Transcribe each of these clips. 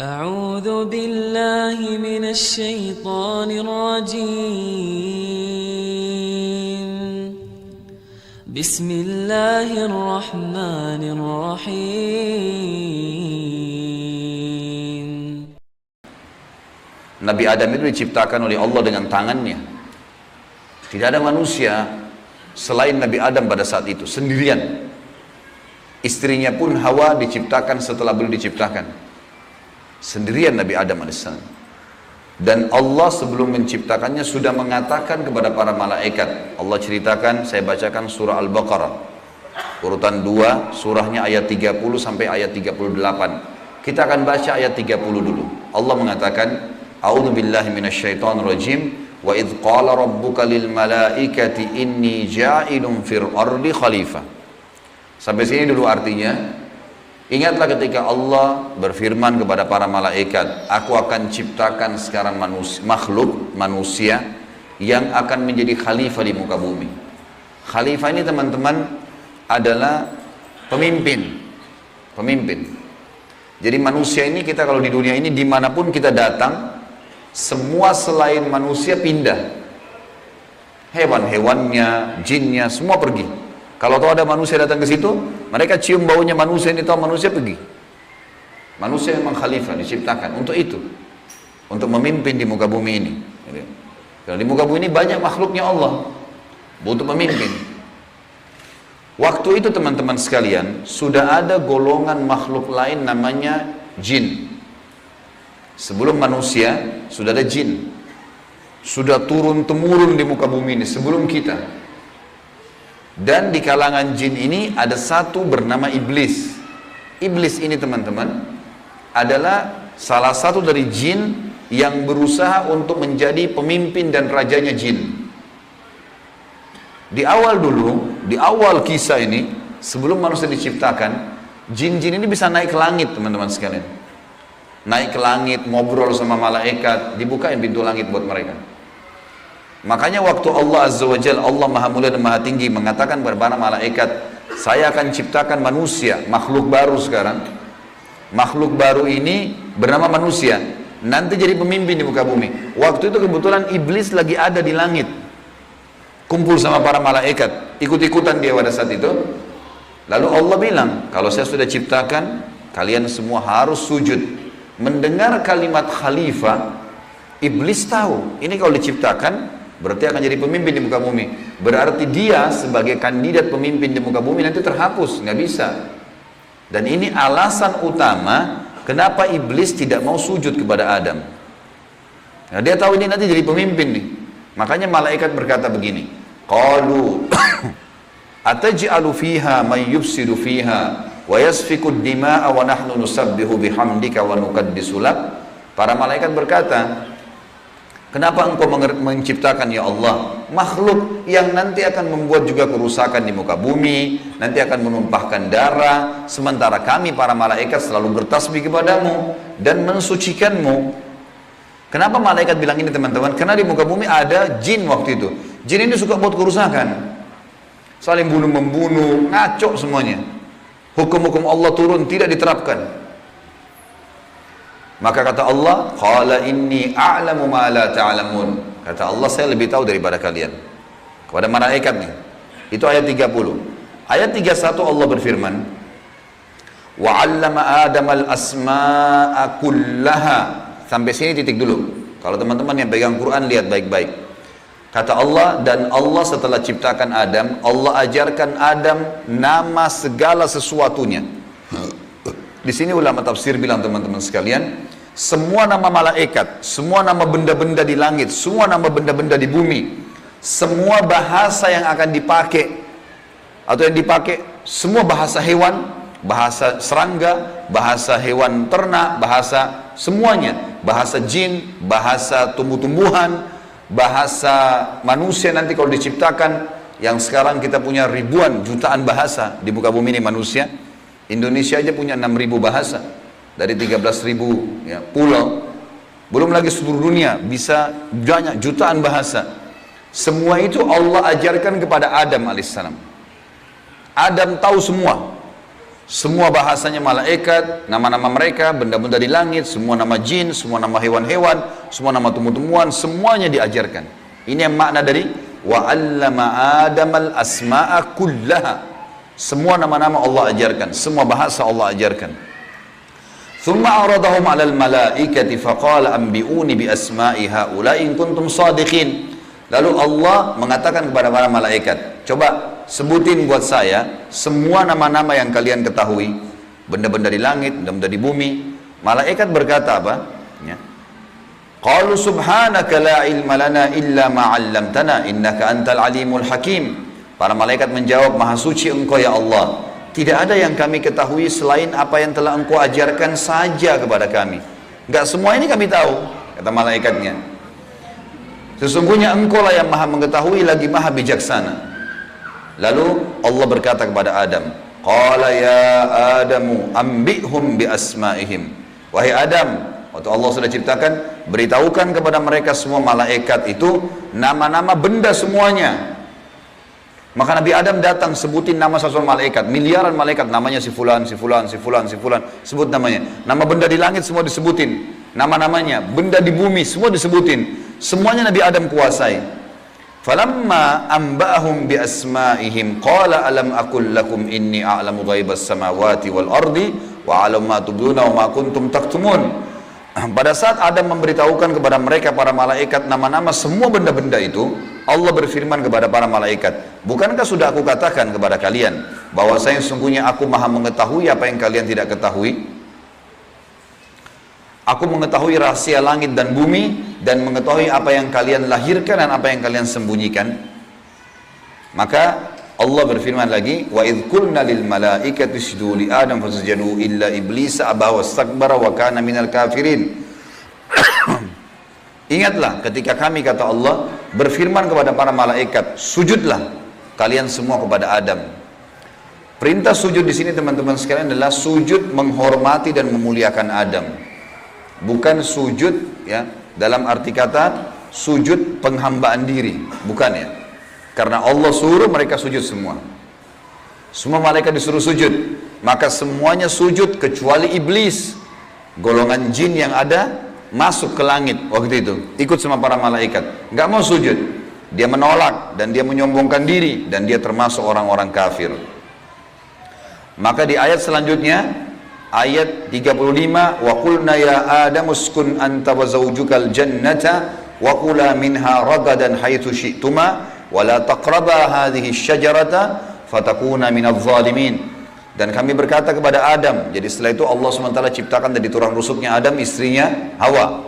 أعوذ بالله من الشيطان الرجيم بسم الله الرحمن الرحيم. Nabi Adam itu diciptakan oleh Allah dengan tangannya. Tidak ada manusia selain Nabi Adam pada saat itu, sendirian. Istrinya pun Hawa diciptakan setelah beliau diciptakan. Sendirian Nabi Adam AS. Dan Allah sebelum menciptakannya sudah mengatakan kepada para malaikat. Allah ceritakan, saya bacakan surah Al-Baqarah. Urutan 2, surahnya ayat 30 sampai ayat 38. Kita akan baca ayat 30 dulu. Allah mengatakan, A'udzu billahi minasyaitonir rajim. Wa idz qala rabbuka lil malaikati inni ja'ilun fil ardi khalifah. Sampai sini dulu artinya. Ingatlah ketika Allah berfirman kepada para malaikat, aku akan ciptakan sekarang makhluk manusia yang akan menjadi khalifah di muka bumi. Khalifah ini teman-teman adalah pemimpin. Jadi manusia ini, kita kalau di dunia ini dimanapun kita datang, semua selain manusia pindah. Hewan-hewannya, jinnya, semua pergi. Kalau tahu ada manusia datang ke situ, mereka cium baunya manusia ini, tahu manusia pergi. Manusia memang khalifah, diciptakan untuk itu, untuk memimpin di muka bumi ini. Karena di muka bumi ini banyak makhluknya Allah, butuh pemimpin. Waktu itu teman-teman sekalian, sudah ada golongan makhluk lain namanya jin. Sebelum manusia, sudah ada jin. Sudah turun-temurun di muka bumi ini, sebelum kita. Dan di kalangan jin ini ada satu bernama iblis. Iblis ini teman-teman adalah salah satu dari jin yang berusaha untuk menjadi pemimpin dan rajanya jin. Di awal dulu, di awal kisah ini, sebelum manusia diciptakan, jin-jin ini bisa naik ke langit teman-teman sekalian. Naik ke langit, ngobrol sama malaikat, dibukain pintu langit buat mereka. Makanya waktu Allah Azza wa Jalla, Allah Maha Mulia dan Maha Tinggi, mengatakan kepada para malaikat, saya akan ciptakan manusia, makhluk baru sekarang. Makhluk baru ini bernama manusia, nanti jadi pemimpin di muka bumi. Waktu itu kebetulan iblis lagi ada di langit, kumpul sama para malaikat, ikut-ikutan dia pada saat itu. Lalu Allah bilang, kalau saya sudah ciptakan, kalian semua harus sujud. Mendengar kalimat khalifah, iblis tahu, ini kalau diciptakan, berarti akan jadi pemimpin di muka bumi. Berarti dia sebagai kandidat pemimpin di muka bumi nanti terhapus, nggak bisa. Dan ini alasan utama kenapa iblis tidak mau sujud kepada Adam. Nah, dia tahu ini nanti jadi pemimpin nih. Makanya malaikat berkata begini, qalu ataj'alu fiha may yufsidu fiha wa yasfiku ad-dima'a wa nahnu nusabbihu bihamdika wa nuqaddisu lak. Para malaikat berkata, kenapa engkau menciptakan ya Allah makhluk yang nanti akan membuat juga kerusakan di muka bumi, nanti akan menumpahkan darah, sementara kami para malaikat selalu bertasbih kepadamu dan mensucikanmu. Kenapa malaikat bilang ini teman-teman? Karena di muka bumi ada jin waktu itu. Jin ini suka buat kerusakan, saling bunuh-membunuh, ngaco semuanya. Hukum-hukum Allah turun, tidak diterapkan. Maka kata Allah, qala inni a'lamu ma la ta'lamun. Kata Allah, saya lebih tahu daripada kalian. Kepada malaikat nih. Itu ayat 30. Ayat 31 Allah berfirman, wa 'allama Adam al-asma'a kullaha. Sampai sini titik dulu. Kalau teman-teman yang pegang Quran lihat baik-baik. Kata Allah, dan Allah setelah ciptakan Adam, Allah ajarkan Adam nama segala sesuatunya. Di sini ulama tafsir bilang teman-teman sekalian, semua nama malaikat, semua nama benda-benda di langit, semua nama benda-benda di bumi, semua bahasa yang akan dipakai atau yang dipakai, semua bahasa hewan, bahasa serangga, bahasa hewan ternak, bahasa semuanya, bahasa jin, bahasa tumbuh-tumbuhan, bahasa manusia nanti kalau diciptakan, yang sekarang kita punya ribuan, jutaan bahasa di muka bumi ini manusia. Indonesia aja punya 6.000 bahasa dari 13.000 ya, pulau. Belum lagi seluruh dunia bisa banyak jutaan bahasa. Semua itu Allah ajarkan kepada Adam alaihissalam. Adam tahu semua. Semua bahasanya malaikat, nama-nama mereka, benda-benda di langit, semua nama jin, semua nama hewan-hewan, semua nama tumbuh-tumbuhan, semuanya diajarkan. Ini yang makna dari wa 'allama Adamal asma'a kullaha. Semua nama-nama Allah ajarkan, semua bahasa Allah ajarkan. Thumma aradahum 'alal malaikati faqala anbi'uni bi asma'i haula'i in kuntum shadiqin. Lalu Allah mengatakan kepada para malaikat, coba sebutin buat saya semua nama-nama yang kalian ketahui, benda-benda di langit, benda-benda di bumi. Malaikat berkata apa? Ya. Qalu subhanaka la ilma lana illa ma 'allamtana innaka antal alimul hakim. Para malaikat menjawab, maha suci engkau ya Allah. Tidak ada yang kami ketahui selain apa yang telah engkau ajarkan saja kepada kami. Enggak semua ini kami tahu, kata malaikatnya. Sesungguhnya engkau lah yang maha mengetahui lagi maha bijaksana. Lalu Allah berkata kepada Adam, qala ya Adamu ambihum bi asma'ihim. Wahai Adam, waktu Allah sudah ciptakan, beritahukan kepada mereka semua malaikat itu nama-nama benda semuanya. Maka Nabi Adam datang sebutin nama satu malaikat, miliaran malaikat, namanya si fulan, si fulan, si fulan, si fulan, sebut namanya. Nama benda di langit semua disebutin, nama-namanya, benda di bumi semua disebutin. Semuanya Nabi Adam kuasai. Falamma amba'ahum bi asma'ihim qala alam aqul lakum inni a'lamu ghaibas samawati wal ardi wa a'lamu ma tubduna wa ma kuntum taktumun. Pada saat Adam memberitahukan kepada mereka para malaikat nama-nama semua benda-benda itu, Allah berfirman kepada para malaikat, bukankah sudah aku katakan kepada kalian bahwasanya sungguhnya aku maha mengetahui apa yang kalian tidak ketahui? Aku mengetahui rahasia langit dan bumi dan mengetahui apa yang kalian lahirkan dan apa yang kalian sembunyikan. Maka Allah berfirman lagi, wa idh qulna lil malaikati isjudu li Adam fasajadu illa iblis aba wastakbara wa kana minal kafirin. Ingatlah ketika kami, kata Allah, berfirman kepada para malaikat, sujudlah kalian semua kepada Adam. Perintah sujud di sini teman-teman sekalian adalah sujud menghormati dan memuliakan Adam. Bukan sujud ya dalam arti kata sujud penghambaan diri, bukan ya. Karena Allah suruh mereka sujud semua. Semua malaikat disuruh sujud, maka semuanya sujud kecuali iblis. Golongan jin yang ada masuk ke langit waktu itu, ikut sama para malaikat, nggak mau sujud. Dia menolak dan dia menyombongkan diri dan dia termasuk orang-orang kafir. Maka di ayat selanjutnya, ayat 35, wa qulna ya Adam uskun anta wa zawjukal jannata wa kula minha ragadan haitsu syi'tuma wa la taqraba hadhihi syajarata fatakuna minadh dhalimin. Dan kami berkata kepada Adam, jadi setelah itu Allah SWT ciptakan dari tulang rusuknya Adam istrinya Hawa.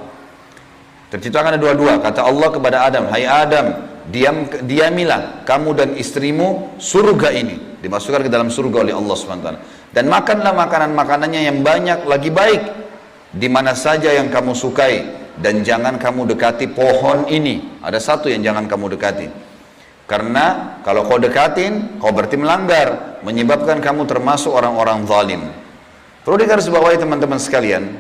Terciptakan ada dua-dua. Kata Allah kepada Adam, hai Adam, diamilah kamu dan istrimu surga ini, dimasukkan ke dalam surga oleh Allah SWT. Dan makanlah makanan-makanannya yang banyak lagi baik di mana saja yang kamu sukai, dan jangan kamu dekati pohon ini. Ada satu yang jangan kamu dekati, karena kalau kau dekatin kau berarti melanggar, menyebabkan kamu termasuk orang-orang zalim. Perlu digarisbawahi teman-teman sekalian,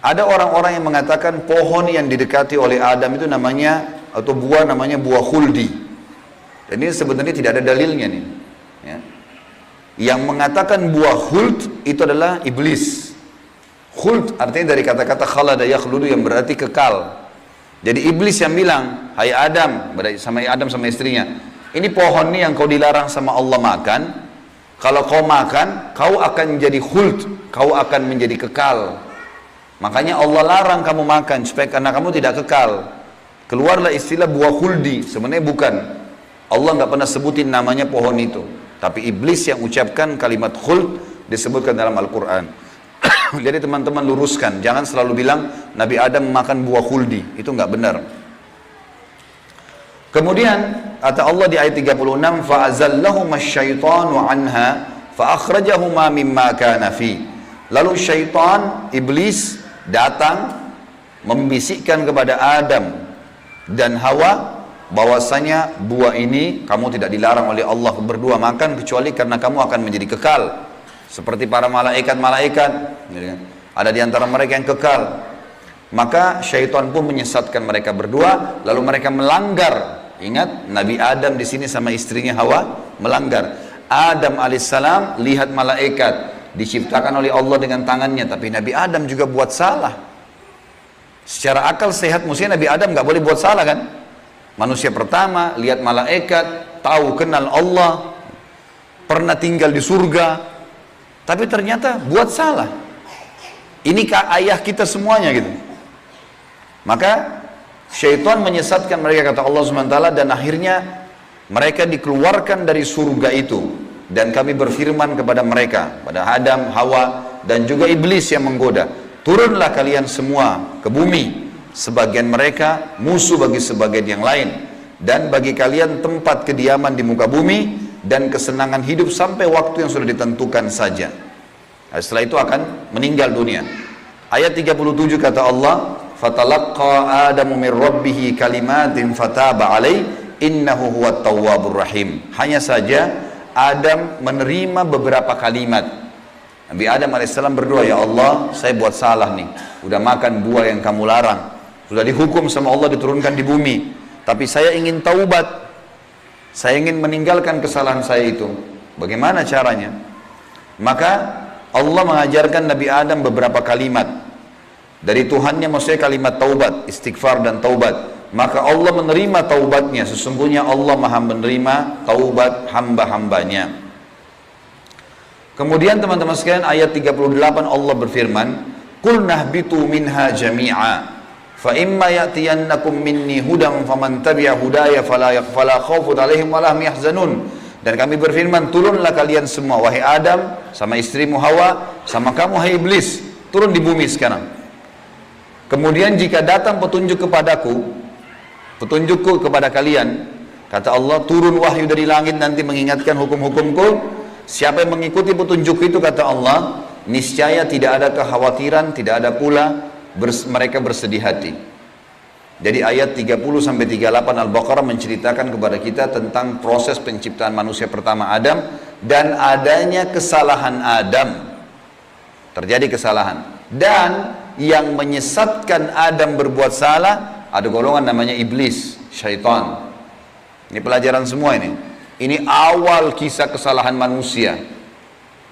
ada orang-orang yang mengatakan pohon yang didekati oleh Adam itu namanya, atau buah namanya buah khuldi. Dan ini sebenarnya tidak ada dalilnya nih ya. Yang mengatakan buah khuld itu adalah iblis. Khuld artinya dari kata-kata khalada yakhludu yang berarti kekal. Jadi iblis yang bilang, hai Adam, sama istrinya, ini pohon ini yang kau dilarang sama Allah makan, kalau kau makan kau akan menjadi khuld, kau akan menjadi kekal. Makanya Allah larang kamu makan supaya karena kamu tidak kekal. Keluarlah istilah buah khuldi, sebenarnya bukan. Allah nggak pernah sebutin namanya pohon itu. Tapi iblis yang ucapkan kalimat khuld disebutkan dalam Al-Quran. Jadi teman-teman luruskan, jangan selalu bilang Nabi Adam makan buah khuldi, itu nggak benar. Kemudian kata Allah di ayat 36, fa'azallahuma syaitanu anha fa'akhrajahuma mimma kana fi. Lalu syaitan, iblis datang membisikkan kepada Adam dan Hawa bahwasanya buah ini kamu tidak dilarang oleh Allah berdua makan kecuali karena kamu akan menjadi kekal seperti para malaikat-malaikat. Ada di antara mereka yang kekal. Maka syaitan pun menyesatkan mereka berdua, lalu mereka melanggar. Ingat, Nabi Adam di sini sama istrinya Hawa melanggar. Adam alaihissalam lihat malaikat, diciptakan oleh Allah dengan tangannya, tapi Nabi Adam juga buat salah. Secara akal sehat mestinya Nabi Adam nggak boleh buat salah kan? Manusia pertama, lihat malaikat, tahu kenal Allah, pernah tinggal di surga, tapi ternyata buat salah. Ini ayah kita semuanya gitu. Maka syaitan menyesatkan mereka, kata Allah SWT, dan akhirnya mereka dikeluarkan dari surga itu. Dan kami berfirman kepada mereka, pada Adam, Hawa, dan juga iblis yang menggoda, turunlah kalian semua ke bumi. Sebagian mereka musuh bagi sebagian yang lain, dan bagi kalian tempat kediaman di muka bumi dan kesenangan hidup sampai waktu yang sudah ditentukan saja. Nah, setelah itu akan meninggal dunia. Ayat 37 kata Allah, fatalaqqa Adamu min rabbih kalimatin fataba alaihi innahu huwat tawwabur rahim. Hanya saja Adam menerima beberapa kalimat. Nabi Adam alaihissalam berdoa, ya Allah, saya buat salah nih, udah makan buah yang kamu larang, sudah dihukum sama Allah diturunkan di bumi, tapi saya ingin taubat, saya ingin meninggalkan kesalahan saya itu. Bagaimana caranya? Maka Allah mengajarkan Nabi Adam beberapa kalimat dari Tuhannya, maksudnya kalimat taubat, istighfar dan taubat. Maka Allah menerima taubatnya. Sesungguhnya Allah maha menerima taubat hamba-hambanya. Kemudian teman-teman sekalian, ayat 38 Allah berfirman, qul nahbitu minha jami'a fa imma ya'tiyannakum minni hudan faman tabi'a hudaya fala khaufun 'alaihim wa la hum yahzanun. Dan kami berfirman, turunlah kalian semua, wahai Adam, sama istrimu Hawa, sama kamu hai iblis, turun di bumi sekarang. Kemudian jika datang petunjuk kepadaku, petunjukku kepada kalian, kata Allah, turun wahyu dari langit nanti mengingatkan hukum-hukumku. Siapa yang mengikuti petunjuk itu, kata Allah, niscaya tidak ada kekhawatiran, tidak ada pula mereka bersedih hati. Jadi ayat 30-38 Al-Baqarah menceritakan kepada kita tentang proses penciptaan manusia pertama Adam dan adanya kesalahan Adam. Terjadi kesalahan. Dan yang menyesatkan Adam berbuat salah, ada golongan namanya iblis, syaitan. Ini pelajaran semua ini. Ini awal kisah kesalahan manusia.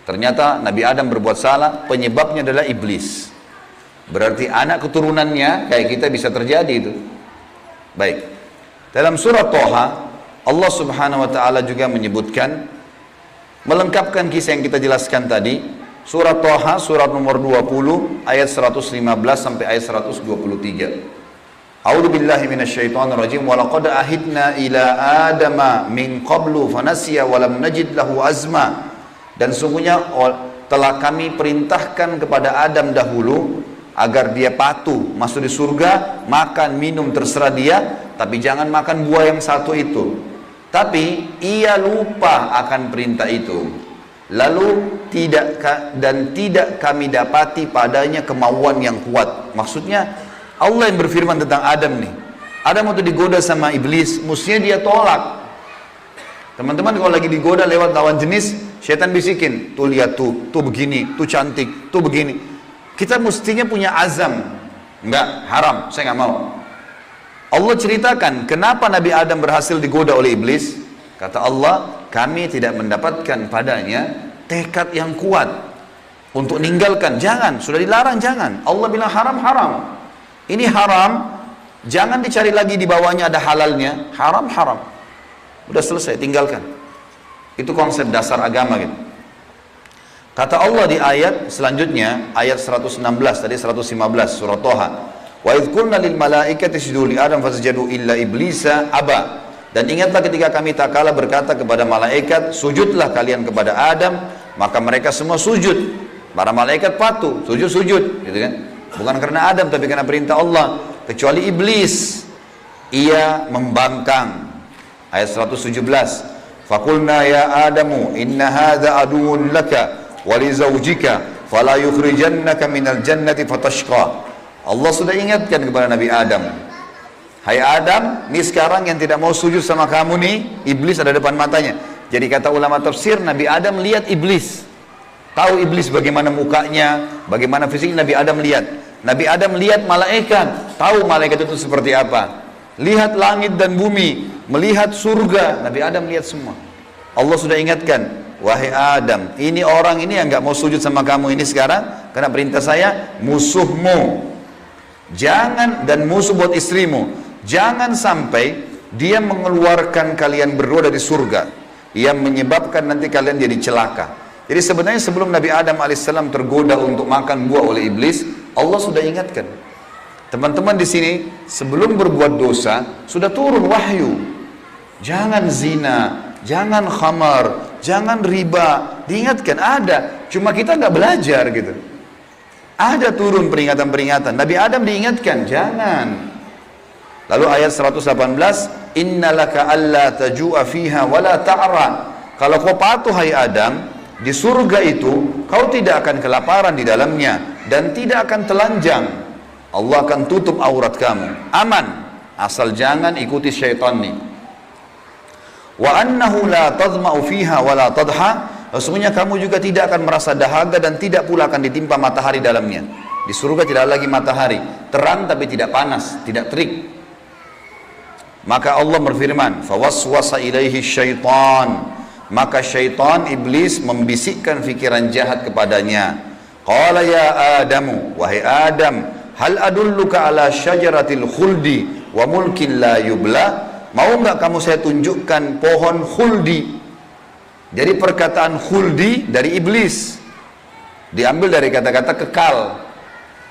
Ternyata Nabi Adam berbuat salah, penyebabnya adalah iblis. Berarti anak keturunannya kayak kita bisa terjadi itu. Baik. Dalam surah Toha, Allah Subhanahu wa taala juga menyebutkan, melengkapkan kisah yang kita jelaskan tadi. Surah Toha, surat nomor 20, ayat 115 sampai ayat 123. A'udzu billahi minasyaitonir rajim. Wa laqad ahidna ila adama min qablu fanasiya wa lam najid lahu azma. Dan sungguhnya telah kami perintahkan kepada Adam dahulu agar dia patuh masuk di surga, makan minum terserah dia, tapi jangan makan buah yang satu itu. Tapi ia lupa akan perintah itu. Lalu tidak kami dapati padanya kemauan yang kuat. Maksudnya Allah yang berfirman tentang Adam nih. Adam waktu digoda sama iblis, mestinya dia tolak. Teman-teman kalau lagi digoda lewat lawan jenis, syaitan bisikin, tuh lihat tuh begini, tuh cantik, tuh begini. Kita mestinya punya azam, enggak, haram, saya nggak mau. Allah ceritakan kenapa Nabi Adam berhasil digoda oleh iblis. Kata Allah, kami tidak mendapatkan padanya tekad yang kuat untuk meninggalkan. Jangan, sudah dilarang jangan. Allah bilang haram, haram. Ini haram, jangan dicari lagi di bawahnya ada halalnya. Haram, haram. Udah selesai, tinggalkan. Itu konsep dasar agama gitu. Kata Allah di ayat selanjutnya, ayat 116, tadi 115, surah Toha. Wa idh qulna lil malaikati isjudu li Adam fasajadu illa iblisa aba. Dan ingatlah ketika kami tak kala berkata kepada malaikat, sujudlah kalian kepada Adam, maka mereka semua sujud. Para malaikat patuh, sujud, gitu kan? Bukan karena Adam, tapi karena perintah Allah. Kecuali iblis, ia membangkang. Ayat 117. Faqulna ya Adamu inna hadza aduwwun laka wa li zawjika fala yukhrijannaka minal jannati fatashqa. Allah sudah ingatkan kepada Nabi Adam. Hai Adam, ini sekarang yang tidak mau sujud sama kamu nih, iblis ada depan matanya. Jadi kata ulama tafsir, Nabi Adam lihat iblis. Tahu iblis bagaimana mukanya, bagaimana fisiknya, Nabi Adam lihat. Nabi Adam lihat malaikat, tahu malaikat itu seperti apa. Lihat langit dan bumi, melihat surga, Nabi Adam lihat semua. Allah sudah ingatkan, wahai Adam, ini orang ini yang nggak mau sujud sama kamu ini sekarang, karena perintah saya, musuhmu. Jangan, dan musuh buat istrimu. Jangan sampai dia mengeluarkan kalian berdua dari surga, yang menyebabkan nanti kalian jadi celaka. Jadi sebenarnya sebelum Nabi Adam alaihissalam tergoda untuk makan buah oleh iblis, Allah sudah ingatkan. Teman-teman di sini sebelum berbuat dosa sudah turun wahyu. Jangan zina, jangan khamar, jangan riba. Diingatkan ada, cuma kita nggak belajar gitu. Ada turun peringatan-peringatan. Nabi Adam diingatkan, jangan. Lalu ayat 118, innalaka alla taju'a fiha wala ta'ra. Kalau kau patuh hai Adam, di surga itu kau tidak akan kelaparan di dalamnya dan tidak akan telanjang. Allah akan tutup aurat kamu. Aman, asal jangan ikuti syaitan nih. Wa annahu la tadma'u fiha wa la tadha. Sesungguhnya kamu juga tidak akan merasa dahaga dan tidak pula akan ditimpa matahari dalamnya. Di surga tidak lagi matahari, terang tapi tidak panas, tidak terik. Maka Allah berfirman, fawaswasa ilaihi syaitan. Maka syaitan, iblis, membisikkan fikiran jahat kepadanya. Qala ya Adamu, wahai Adam, hal adulluka ala syajaratil khuldi wa mulkin la yubla. Mau nggak kamu saya tunjukkan pohon khuldi? Jadi perkataan khuldi dari iblis, diambil dari kata-kata kekal.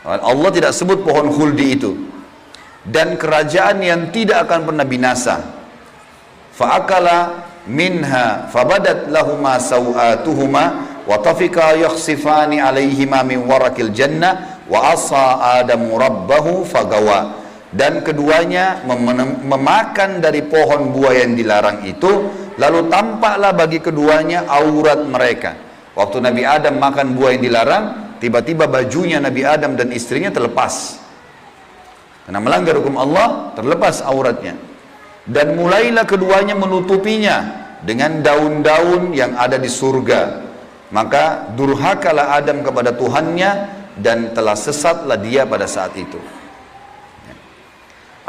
Allah tidak sebut pohon khuldi itu. Dan kerajaan yang tidak akan pernah binasa. Fa'akala minha fabadat lahuma sawatuhuma wa tafika yakhsifani alaihima min warakil jannah wa asa adamu rabbahu fagawa. Dan keduanya memakan dari pohon buah yang dilarang itu, lalu tampaklah bagi keduanya aurat mereka. Waktu Nabi Adam makan buah yang dilarang, tiba-tiba bajunya Nabi Adam dan istrinya terlepas. Karena melanggar hukum Allah, terlepas auratnya. Dan mulailah keduanya menutupinya dengan daun-daun yang ada di surga. Maka durhakalah Adam kepada Tuhannya dan telah sesatlah dia pada saat itu.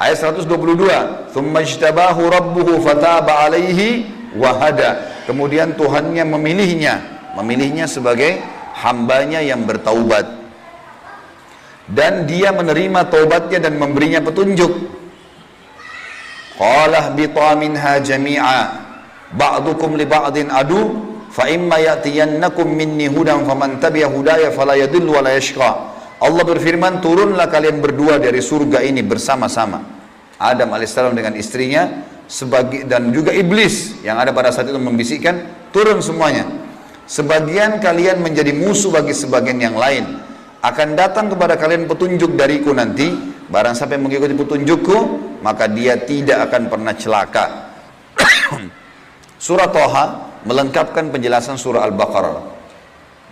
Ayat 122, "Tsumma ijtabahu rabbuhu fataba 'alaihi wa hada." Kemudian Tuhannya memilihnya sebagai hambanya yang bertaubat. Dan dia menerima taubatnya dan memberinya petunjuk. Qala bita minha jami'a ba'dukum li ba'din adu fa imma ya'tiyannakum minni hudan faman tabi'a hudaya fala yadhillu wa la yashqa. Allah berfirman, turunlah kalian berdua dari surga ini bersama-sama. Adam alaihissalam dengan istrinya dan juga iblis yang ada pada saat itu membisikkan, turun semuanya. Sebagian kalian menjadi musuh bagi sebagian yang lain. Akan datang kepada kalian petunjuk dariku nanti, barang siapa yang mengikuti petunjukku, maka dia tidak akan pernah celaka. Surah Thaha melengkapkan penjelasan surah Al-Baqarah.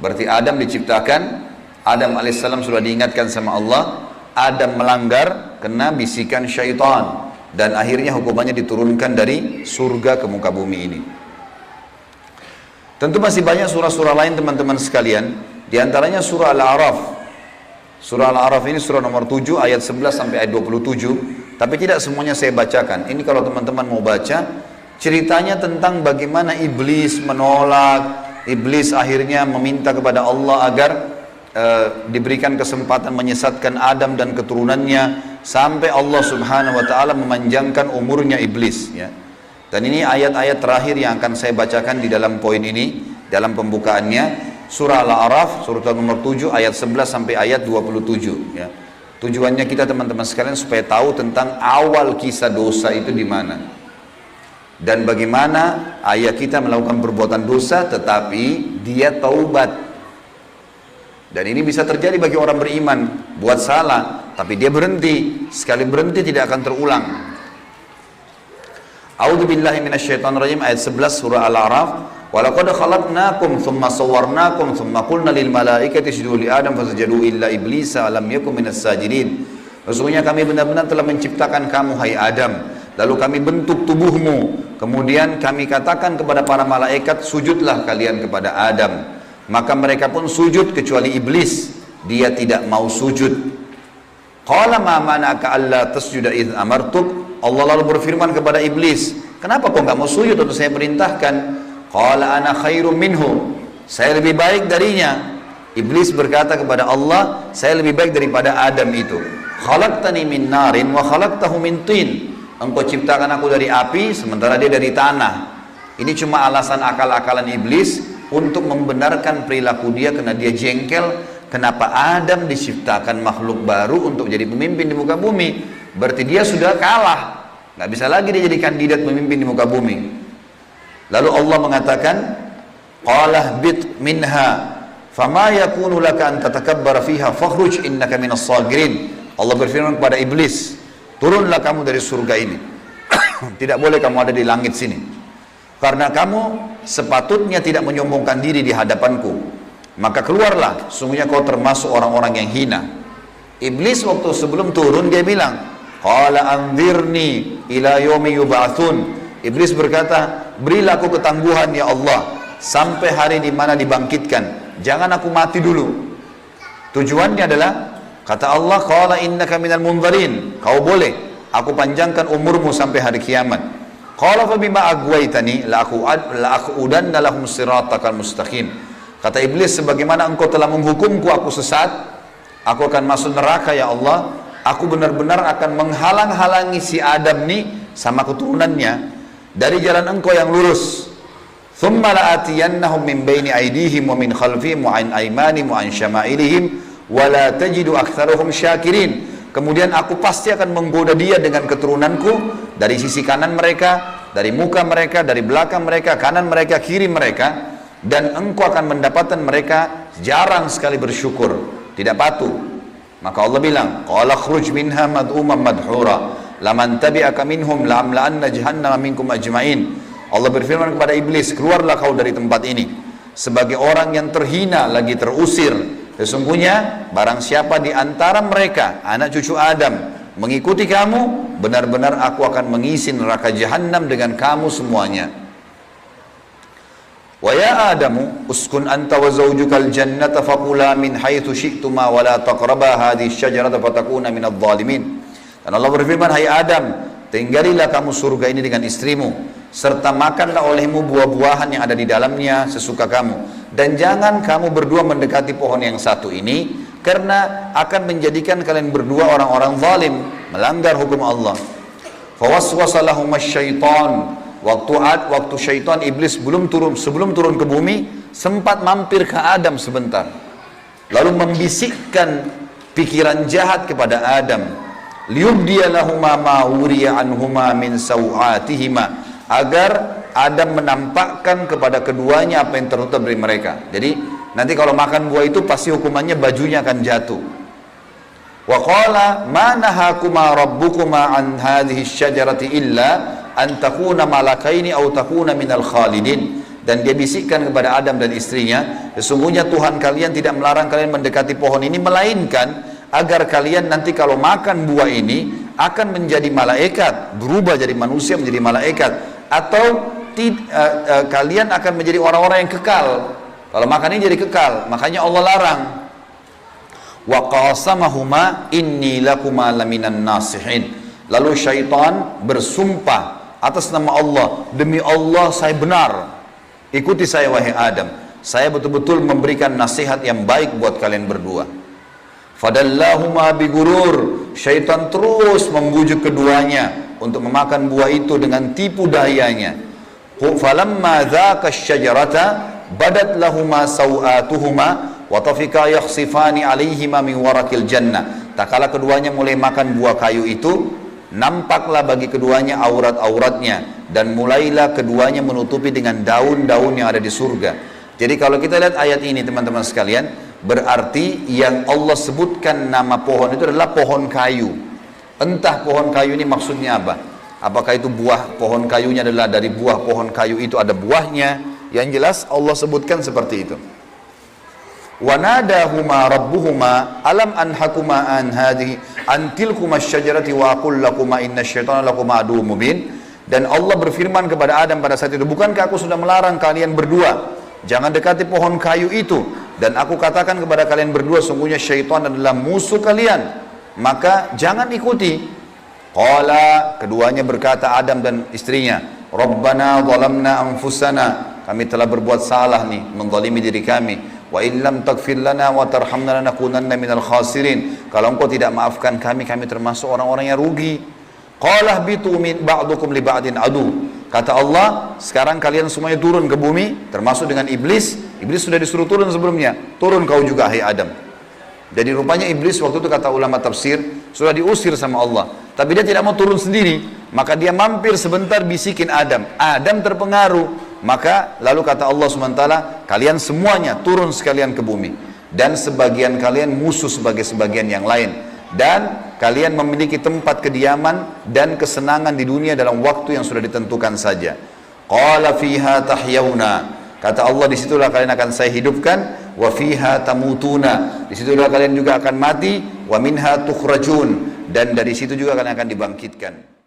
Berarti Adam diciptakan, Adam alaihissalam sudah diingatkan sama Allah, Adam melanggar, kena bisikan syaitan, dan akhirnya hukumannya diturunkan dari surga ke muka bumi ini. Tentu masih banyak surah-surah lain teman-teman sekalian, diantaranya surah Al-A'raf. Surah Al-A'raf ini surah nomor 7 ayat 11 sampai ayat 27, tapi tidak semuanya saya bacakan. Ini kalau teman-teman mau baca, ceritanya tentang bagaimana iblis menolak, iblis akhirnya meminta kepada Allah agar diberikan kesempatan menyesatkan Adam dan keturunannya, sampai Allah subhanahu wa ta'ala memanjangkan umurnya iblis ya. Dan ini ayat-ayat terakhir yang akan saya bacakan di dalam poin ini, dalam pembukaannya. Surah Al-A'raf, surah nomor 7 ayat 11 sampai ayat 27 ya. Tujuannya kita teman-teman sekalian supaya tahu tentang awal kisah dosa itu di mana. Dan bagaimana ayah kita melakukan perbuatan dosa tetapi dia taubat. Dan ini bisa terjadi bagi orang beriman, buat salah tapi dia berhenti, sekali berhenti tidak akan terulang. A'udzubillahi minasyaitonirrajim, ayat 11 surah Al-A'raf. Walaqad khalaqnakum thumma sawwarnakum thumma qulna lil malaikati isjudu li Adam fasajadu illa iblisa lam yakun minas sajidin. Sesungguhnya kami benar-benar telah menciptakan kamu hai Adam, lalu kami bentuk tubuhmu, kemudian kami katakan kepada para malaikat, sujudlah kalian kepada Adam. Maka mereka pun sujud kecuali iblis, dia tidak mau sujud. Qala ma mana'aka alla tasjuda idh amartuk. Allah lalu berfirman kepada iblis, kenapa kau nggak mau sujud waktu saya perintahkan? Qala ana khairum minhu. Saya lebih baik darinya. Iblis berkata kepada Allah, saya lebih baik daripada Adam itu. Khalaqtani min narin wa khalaqtahu min tin. Engkau ciptakan aku dari api, sementara dia dari tanah. Ini cuma alasan akal-akalan iblis untuk membenarkan perilaku dia, karena dia jengkel. Kenapa Adam diciptakan makhluk baru untuk jadi pemimpin di muka bumi? Berarti dia sudah kalah, nggak bisa lagi dia jadi kandidat pemimpin di muka bumi. Lalu Allah mengatakan, qala bit minha fama yakunu laka an tatakabbara fiha fakhruj innaka minas sagirin. Allah berfirman kepada iblis, turunlah kamu dari surga ini. Tidak boleh kamu ada di langit sini, karena kamu sepatutnya tidak menyombongkan diri di hadapanku. Maka keluarlah, sungguhnya kau termasuk orang-orang yang hina. Iblis waktu sebelum turun dia bilang, qala anzirni ila yaumi yub'atsun. Iblis berkata, berilah aku ketangguhan ya Allah sampai hari di mana dibangkitkan. Jangan aku mati dulu. Tujuannya adalah, kata Allah, qala innaka minal munzarin. Kau boleh, aku panjangkan umurmu sampai hari kiamat. Qala fa bima aghwaytani la aqudanna lahum siratakal mustaqim. Kata iblis, sebagaimana engkau telah menghukumku aku sesat, aku akan masuk neraka ya Allah. Aku benar-benar akan menghalang-halangi si Adam nih sama keturunannya dari jalan engkau yang lurus. Thumma la'atiyannahum min baini aydihim wa min khalfihim wa an aymanihim wa an syama'ilihim wa la tajidu aktsarahum syakirin. Kemudian aku pasti akan menggoda dia dengan keturunanku dari sisi kanan mereka, dari muka mereka, dari belakang mereka, kanan mereka, kiri mereka, dan engkau akan mendapatkan mereka jarang sekali bersyukur, tidak patuh. Maka Allah bilang, qala khruj minha mad'uman madhura laman tabi'aka minhum la'amla'anna jahannama minkum ajma'in. Allah berfirman kepada iblis, keluarlah kau dari tempat ini sebagai orang yang terhina lagi terusir. Sesungguhnya barang siapa di antara mereka anak cucu Adam mengikuti kamu, benar-benar aku akan mengisi neraka jahanam dengan kamu semuanya. Wa ya Adamu uskun anta wa zawjukal jannata faqula min haitsu syi'tuma wa la taqraba hadhihi syajarata fatakuna minadh dhalimin. Dan Allah berfirman, hai Adam, tinggalilah kamu surga ini dengan istrimu, serta makanlah olehmu buah-buahan yang ada di dalamnya sesuka kamu, dan jangan kamu berdua mendekati pohon yang satu ini, karena akan menjadikan kalian berdua orang-orang zalim, melanggar hukum Allah. Fawaswasa lahumas syaitan. Waktu syaitan iblis sebelum turun ke bumi, sempat mampir ke Adam sebentar, lalu membisikkan pikiran jahat kepada Adam, liyubdiya lahuma ma wuriya anhuma min sawatihima, agar Adam menampakkan kepada keduanya apa yang tertutup dari mereka. Jadi nanti kalau makan buah itu pasti hukumannya bajunya akan jatuh. Wa qala ma nahakuma rabbukuma an hadhihi syajarati illa an takuna malakaini aw takuna minal khalidin. Dan dia bisikkan kepada Adam dan istrinya, sesungguhnya Tuhan kalian tidak melarang kalian mendekati pohon ini, melainkan agar kalian nanti kalau makan buah ini akan menjadi malaikat, berubah jadi manusia menjadi malaikat, atau kalian akan menjadi orang-orang yang kekal. Kalau makan ini jadi kekal, makanya Allah larang. Wa qasamahuma inni lakuma laminan nasihin. Lalu syaitan bersumpah atas nama Allah, demi Allah saya benar, ikuti saya wahai Adam, saya betul-betul memberikan nasihat yang baik buat kalian berdua. Fadallahuma bigurur. Syaitan terus membujuk keduanya untuk memakan buah itu dengan tipu dayanya. Falamma dzaka syajarata badat lahuma sawatuhuma wa tafika yakhsifani alaihima min warakil jannah. Tak kala keduanya mulai makan buah kayu itu, nampaklah bagi keduanya aurat-auratnya, dan mulailah keduanya menutupi dengan daun-daun yang ada di surga. Jadi kalau kita lihat ayat ini teman-teman sekalian, berarti yang Allah sebutkan nama pohon itu adalah pohon kayu. Entah pohon kayu ini maksudnya apa? Apakah itu buah pohon kayunya adalah dari buah pohon kayu itu ada buahnya? Yang jelas Allah sebutkan seperti itu. Wa nadahuma rabbuhuma alam anhakuma an hadhihi an tilkuma asyajarati wa aqul lakuma innasyaitan lakuma aduwwum mubin. Dan Allah berfirman kepada Adam pada saat itu, bukankah aku sudah melarang kalian berdua jangan dekati pohon kayu itu, dan aku katakan kepada kalian berdua sungguhnya syaitan adalah musuh kalian, maka jangan ikuti. Qala, keduanya berkata Adam dan istrinya, Rabbana zalamna anfusana, kami telah berbuat salah nih, menzalimi diri kami. Wa illam taghfir lana wa tarhamna lanakunanna minal khasirin. Kalau engkau tidak maafkan kami, kami termasuk orang-orang yang rugi. Qala bitu min ba'dukum li ba'din adu. Kata Allah, sekarang kalian semuanya turun ke bumi, termasuk dengan iblis. Iblis sudah disuruh turun sebelumnya. Turun kau juga, hai Adam. Jadi rupanya iblis waktu itu kata ulama tafsir sudah diusir sama Allah, tapi dia tidak mau turun sendiri, maka dia mampir sebentar bisikin Adam. Adam terpengaruh, maka lalu kata Allah SWT, kalian semuanya turun sekalian ke bumi, dan sebagian kalian musuh sebagai sebagian yang lain, dan kalian memiliki tempat kediaman dan kesenangan di dunia dalam waktu yang sudah ditentukan saja. Qala fiha tahyawna. Kata Allah, disitulah kalian akan saya hidupkan. Wa fiha tamutuna. Disitulah kalian juga akan mati. Wa minha tukhrajun. Dan dari situ juga kalian akan dibangkitkan.